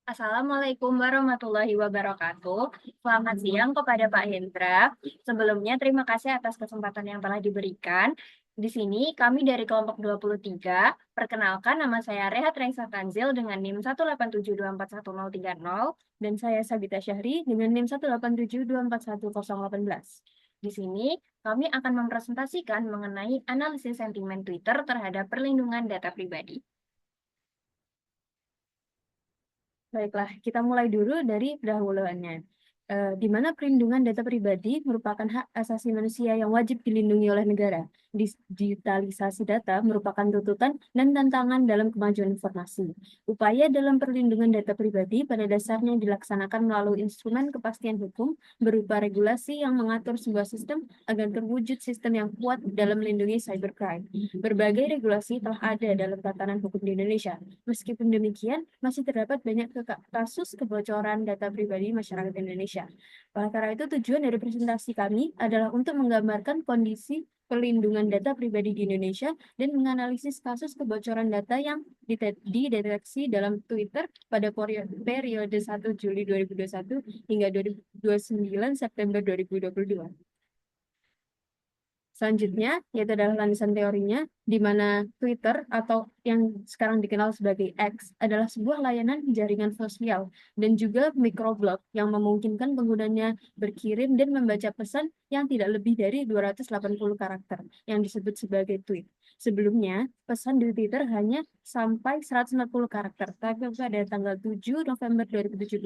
Assalamualaikum warahmatullahi wabarakatuh. Selamat siang kepada Pak Hendra. Sebelumnya terima kasih atas kesempatan yang telah diberikan. Di sini kami dari kelompok 23. Perkenalkan, nama saya Rehat Rengsa Tanzil dengan NIM 187241030 dan saya Sabita Syahri dengan NIM 187241018. Di sini kami akan mempresentasikan mengenai analisis sentimen Twitter terhadap perlindungan data pribadi. Baiklah, kita mulai dulu dari pendahuluannya. Di mana perlindungan data pribadi merupakan hak asasi manusia yang wajib dilindungi oleh negara. Digitalisasi data merupakan tuntutan dan tantangan dalam kemajuan informasi. Upaya dalam perlindungan data pribadi pada dasarnya dilaksanakan melalui instrumen kepastian hukum berupa regulasi yang mengatur sebuah sistem agar terwujud sistem yang kuat dalam melindungi cybercrime. Berbagai regulasi telah ada dalam tatanan hukum di Indonesia. Meskipun demikian, masih terdapat banyak kasus kebocoran data pribadi masyarakat Indonesia. Oleh karena itu, tujuan dari presentasi kami adalah untuk menggambarkan kondisi perlindungan data pribadi di Indonesia dan menganalisis kasus kebocoran data yang dideteksi dalam Twitter pada periode 1 Juli 2021 hingga 29 September 2022. Selanjutnya, yaitu adalah landasan teorinya, di mana Twitter atau yang sekarang dikenal sebagai X adalah sebuah layanan jaringan sosial dan juga microblog yang memungkinkan penggunanya berkirim dan membaca pesan yang tidak lebih dari 280 karakter yang disebut sebagai tweet. Sebelumnya, pesan di Twitter hanya sampai 140 karakter, tapi pada tanggal 7 November 2017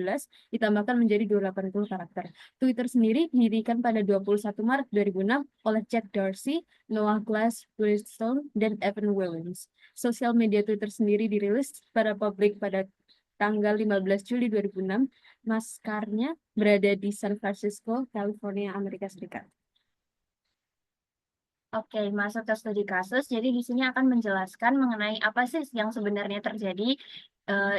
ditambahkan menjadi 280 karakter. Twitter sendiri didirikan pada 21 Maret 2006 oleh Jack Dorsey, Noah Glass, Wilson, dan Evan Williams. Sosial media Twitter sendiri dirilis pada publik pada tanggal 15 Juli 2006. Maskarnya berada di San Francisco, California, Amerika Serikat. Oke, masuk ke studi kasus. Jadi di sini akan menjelaskan mengenai apa sih yang sebenarnya terjadi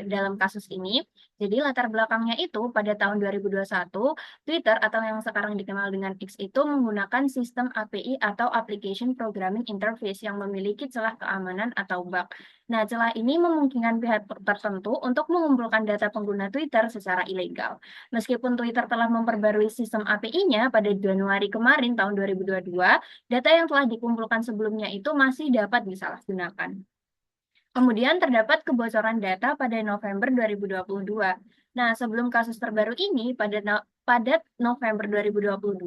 dalam kasus ini. Jadi latar belakangnya itu pada tahun 2021, Twitter atau yang sekarang dikenal dengan X itu menggunakan sistem API atau Application Programming Interface yang memiliki celah keamanan atau bug. Nah, celah ini memungkinkan pihak tertentu untuk mengumpulkan data pengguna Twitter secara ilegal. Meskipun Twitter telah memperbarui sistem API-nya pada Januari kemarin tahun 2022, data yang telah dikumpulkan sebelumnya itu masih dapat disalahgunakan. Kemudian terdapat kebocoran data pada November 2022. Nah, sebelum kasus terbaru ini, pada November 2022,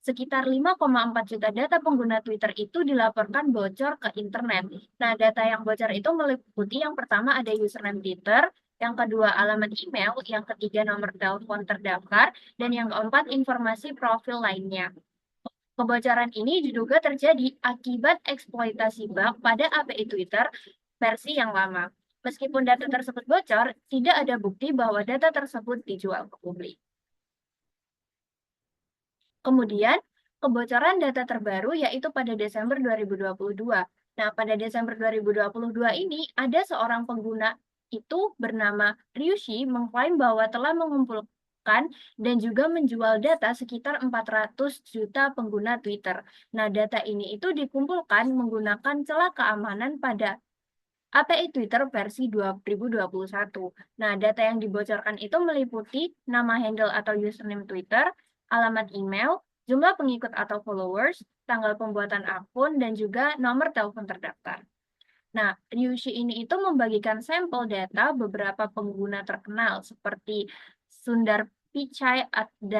sekitar 5,4 juta data pengguna Twitter itu dilaporkan bocor ke internet. Nah, data yang bocor itu meliputi yang pertama ada username Twitter, yang kedua alamat email, yang ketiga nomor telepon terdaftar, dan yang keempat informasi profil lainnya. Kebocoran ini diduga terjadi akibat eksploitasi bug pada API Twitter versi yang lama. Meskipun data tersebut bocor, tidak ada bukti bahwa data tersebut dijual ke publik. Kemudian, kebocoran data terbaru yaitu pada Desember 2022. Nah, pada Desember 2022 ini, ada seorang pengguna itu bernama Ryushi mengklaim bahwa telah mengumpulkan dan juga menjual data sekitar 400 juta pengguna Twitter. Nah, data ini itu dikumpulkan menggunakan celah keamanan pada API Twitter versi 2021. Nah, data yang dibocorkan itu meliputi nama handle atau username Twitter, alamat email, jumlah pengikut atau followers, tanggal pembuatan akun, dan juga nomor telepon terdaftar. Nah, Ryushi ini itu membagikan sampel data beberapa pengguna terkenal seperti Sundar Pichai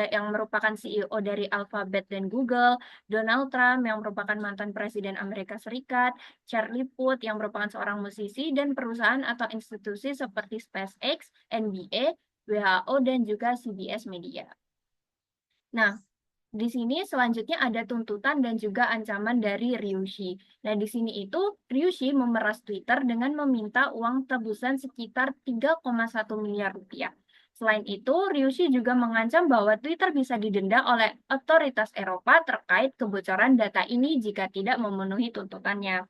yang merupakan CEO dari Alphabet dan Google, Donald Trump yang merupakan mantan Presiden Amerika Serikat, Charlie Puth yang merupakan seorang musisi, dan perusahaan atau institusi seperti SpaceX, NBA, WHO, dan juga CBS Media. Nah, di sini selanjutnya ada tuntutan dan juga ancaman dari Ryushi. Nah, di sini itu Ryushi memeras Twitter dengan meminta uang tebusan sekitar 3,1 miliar rupiah. Selain itu, Ryushi juga mengancam bahwa Twitter bisa didenda oleh otoritas Eropa terkait kebocoran data ini jika tidak memenuhi tuntutannya.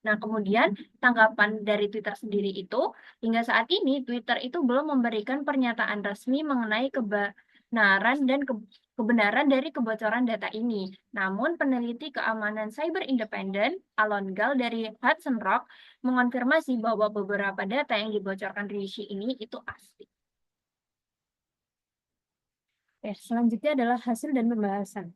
Nah, kemudian tanggapan dari Twitter sendiri itu, hingga saat ini Twitter itu belum memberikan pernyataan resmi mengenai kebenaran dari kebocoran data ini. Namun, peneliti keamanan cyber independen, Alon Gal dari Hudson Rock, mengonfirmasi bahwa beberapa data yang dibocorkan Rishi ini itu asli. Selanjutnya adalah hasil dan pembahasan.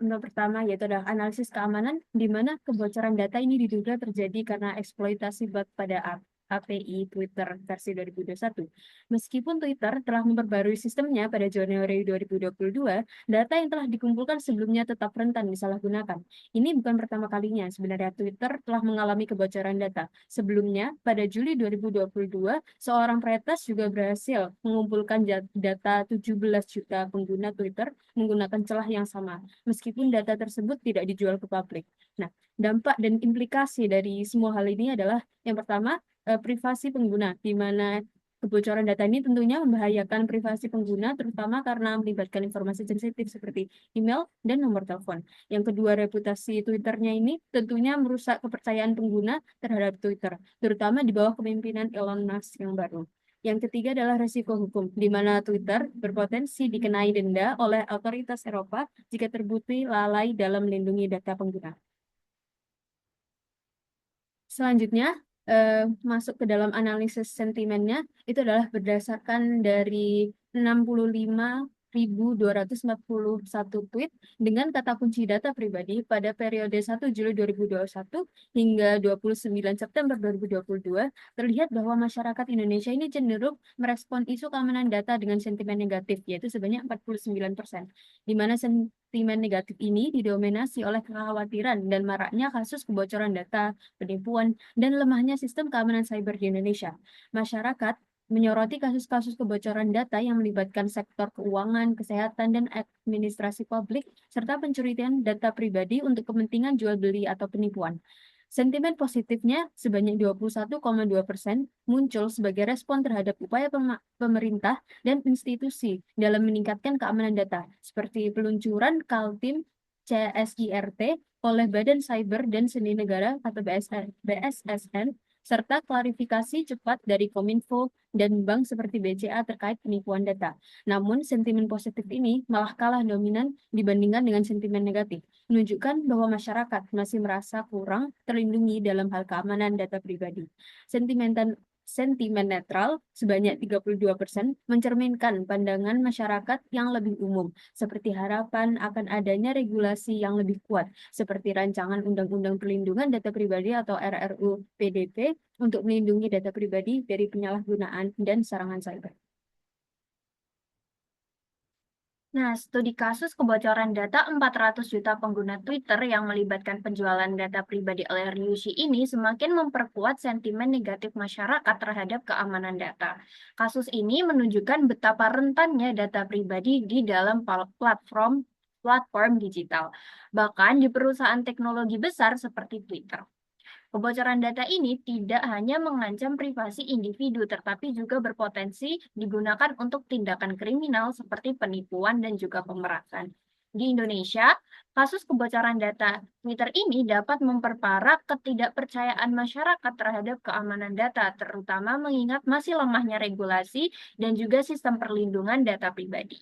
Yang pertama yaitu adalah analisis keamanan, di mana kebocoran data ini diduga terjadi karena eksploitasi bot pada API Twitter versi 2021. Meskipun Twitter telah memperbarui sistemnya pada Januari 2022, data yang telah dikumpulkan sebelumnya tetap rentan disalahgunakan. Ini bukan pertama kalinya sebenarnya Twitter telah mengalami kebocoran data. Sebelumnya, pada Juli 2022, seorang peretas juga berhasil mengumpulkan data 17 juta pengguna Twitter menggunakan celah yang sama, meskipun data tersebut tidak dijual ke publik. Nah, dampak dan implikasi dari semua hal ini adalah yang pertama, privasi pengguna, di mana kebocoran data ini tentunya membahayakan privasi pengguna, terutama karena melibatkan informasi sensitif seperti email dan nomor telepon. Yang kedua, reputasi Twitternya ini tentunya merusak kepercayaan pengguna terhadap Twitter, terutama di bawah kepemimpinan Elon Musk yang baru. Yang ketiga adalah resiko hukum, di mana Twitter berpotensi dikenai denda oleh otoritas Eropa jika terbukti lalai dalam melindungi data pengguna. Selanjutnya, masuk ke dalam analisis sentimennya, itu adalah berdasarkan dari 65.241 tweet dengan kata kunci data pribadi pada periode 1 Juli 2021 hingga 29 September 2022, terlihat bahwa masyarakat Indonesia ini cenderung merespon isu keamanan data dengan sentimen negatif, yaitu sebanyak 49%, di mana sentimen negatif ini didominasi oleh kekhawatiran dan maraknya kasus kebocoran data, penipuan, dan lemahnya sistem keamanan cyber di Indonesia. Masyarakat menyoroti kasus-kasus kebocoran data yang melibatkan sektor keuangan, kesehatan, dan administrasi publik, serta pencurian data pribadi untuk kepentingan jual beli atau penipuan. Sentimen positifnya sebanyak 21,2% muncul sebagai respon terhadap upaya pemerintah dan institusi dalam meningkatkan keamanan data, seperti peluncuran Kaltim CSIRT oleh Badan Cyber dan Seni Negara atau BSSN, serta klarifikasi cepat dari Kominfo dan bank seperti BCA terkait penipuan data. Namun, sentimen positif ini malah kalah dominan dibandingkan dengan sentimen negatif, menunjukkan bahwa masyarakat masih merasa kurang terlindungi dalam hal keamanan data pribadi. Sentimen netral sebanyak 32% mencerminkan pandangan masyarakat yang lebih umum, seperti harapan akan adanya regulasi yang lebih kuat, seperti rancangan Undang-Undang Perlindungan Data Pribadi atau RRU PDP untuk melindungi data pribadi dari penyalahgunaan dan serangan cyber. Nah, studi kasus kebocoran data 400 juta pengguna Twitter yang melibatkan penjualan data pribadi oleh Ryushi ini semakin memperkuat sentimen negatif masyarakat terhadap keamanan data. Kasus ini menunjukkan betapa rentannya data pribadi di dalam platform digital, bahkan di perusahaan teknologi besar seperti Twitter. Kebocoran data ini tidak hanya mengancam privasi individu, tetapi juga berpotensi digunakan untuk tindakan kriminal seperti penipuan dan juga pemerasan. Di Indonesia, kasus kebocoran data Twitter ini dapat memperparah ketidakpercayaan masyarakat terhadap keamanan data, terutama mengingat masih lemahnya regulasi dan juga sistem perlindungan data pribadi.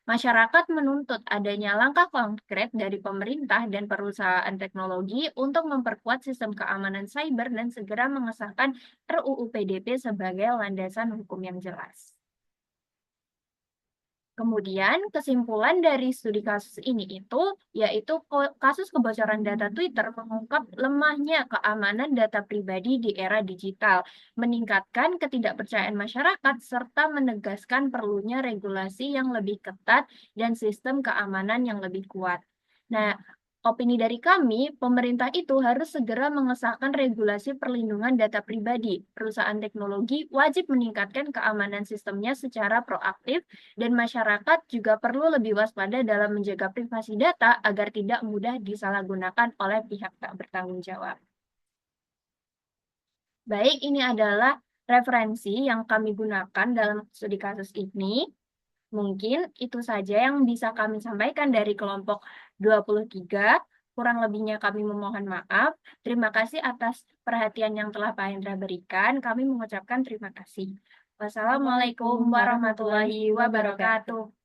Masyarakat menuntut adanya langkah konkret dari pemerintah dan perusahaan teknologi untuk memperkuat sistem keamanan cyber dan segera mengesahkan RUU PDP sebagai landasan hukum yang jelas. Kemudian, kesimpulan dari studi kasus ini yaitu kasus kebocoran data Twitter mengungkap lemahnya keamanan data pribadi di era digital, meningkatkan ketidakpercayaan masyarakat, serta menegaskan perlunya regulasi yang lebih ketat dan sistem keamanan yang lebih kuat. Nah, opini dari kami, pemerintah itu harus segera mengesahkan regulasi perlindungan data pribadi. Perusahaan teknologi wajib meningkatkan keamanan sistemnya secara proaktif dan masyarakat juga perlu lebih waspada dalam menjaga privasi data agar tidak mudah disalahgunakan oleh pihak tak bertanggung jawab. Baik, ini adalah referensi yang kami gunakan dalam studi kasus ini. Mungkin itu saja yang bisa kami sampaikan dari kelompok 23. Kurang lebihnya kami memohon maaf. Terima kasih atas perhatian yang telah Pak Hendra berikan. Kami mengucapkan terima kasih. Wassalamualaikum warahmatullahi wabarakatuh.